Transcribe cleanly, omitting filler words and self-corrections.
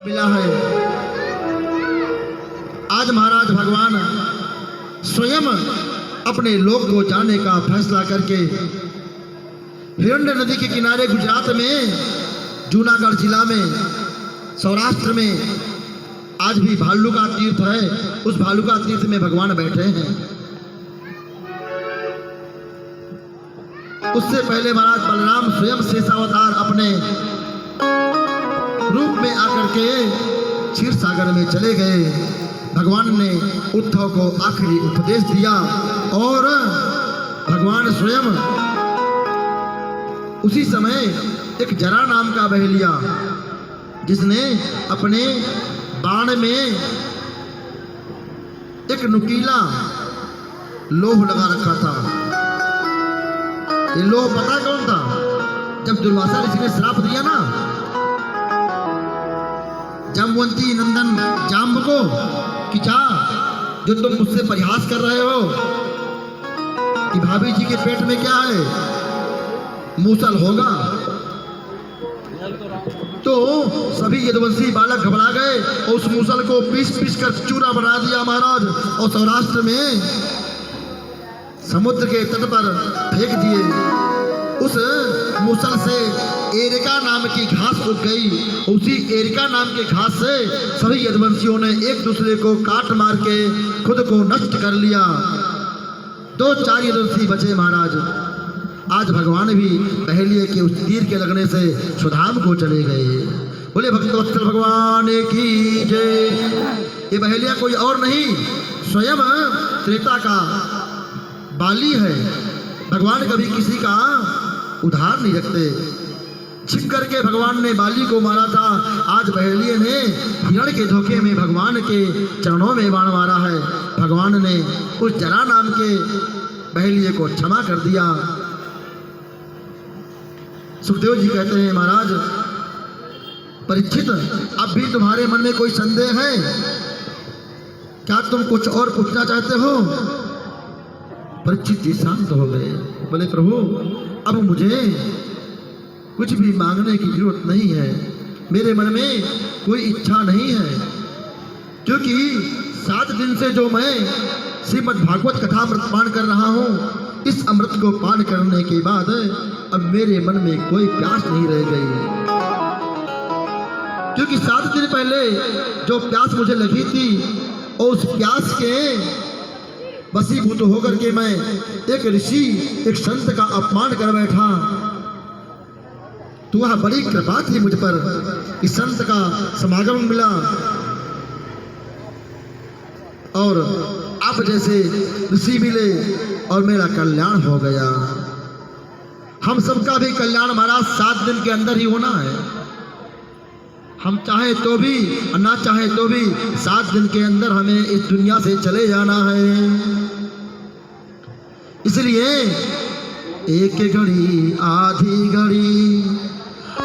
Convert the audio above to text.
मिला है। आज महाराज भगवान स्वयं अपने लोक को जाने का फैसला करके हिरण्य नदी के किनारे गुजरात में, जूनागढ़ जिला में, सौराष्ट्र में आज भी भालुका तीर्थ है। उस भालुका तीर्थ में भगवान बैठे हैं। उससे पहले महाराज बलराम स्वयं शेषावतार अपने रूप में आकर के क्षीर सागर में चले गए। भगवान ने उद्धव को आखिरी उपदेश दिया और भगवान स्वयं उसी समय एक जरा नाम का बहेलिया, जिसने अपने बाण में एक नुकीला लोह लगा रखा था। ये लोह पता कौन था? जब दुर्वासा ऋषि ने श्राप दिया ना जामवंती नंदन जाम्ब को कि जा, जो तुम मुझसे परिहास कर रहे हो कि भाभी जी के पेट में क्या है, मूसल होगा, तो सभी यदुवंशी बालक घबरा गए और उस मूसल को पीस पीस कर चूरा बना दिया महाराज, और सौराष्ट्र में समुद्र के तट पर फेंक दिए। उस मूसल से एरिका नाम की घास उग गई। उसी एरिका नाम के घास से सभी यदुवंशियों ने एक दूसरे को काट मार के खुद को नष्ट कर लिया। 2-4 यदुवंशी बचे महाराज। आज भगवान भी बहेलिए के उस तीर के लगने से सुधाम को चले गए। बोले भक्तवत्सल भगवान की जय। ये बहेलिया कोई और नहीं, स्वयं त्रेता का बाली है। भगवान कभी किसी का उधार नहीं रखते। छिप करके भगवान ने बाली को मारा था। आज बहेलिए ने हिरण के धोखे में भगवान के चरणों में बाण मारा है। भगवान ने उस जरा नाम के बहेलिए को क्षमा कर दिया। सुखदेव जी कहते हैं महाराज परीक्षित, अब भी तुम्हारे मन में कोई संदेह है क्या? तुम कुछ और पूछना चाहते हो? परीक्षित जी शांत हो गए। बोले प्रभु, अब मुझे कुछ भी मांगने की जरूरत नहीं है। मेरे मन में कोई इच्छा नहीं है, क्योंकि 7 दिन से जो मैं श्रीमद् भागवत कथा अमृत पान कर रहा हूँ, इस अमृत को पान करने के बाद अब मेरे मन में कोई प्यास नहीं रह गई। क्योंकि 7 दिन पहले जो प्यास मुझे लगी थी, और उस प्यास के वशीभूत होकर के मैं एक ऋषि, एक संत का अपमान कर बैठा। तो वह बड़ी कृपा थी मुझ पर कि संत का समागम मिला और आप जैसे ऋषि मिले और मेरा कल्याण हो गया। हम सबका भी कल्याण महाराज 7 दिन के अंदर ही होना है। हम चाहे तो भी और ना चाहे तो भी 7 दिन के अंदर हमें इस दुनिया से चले जाना है। इसलिए एक घड़ी आधी घड़ी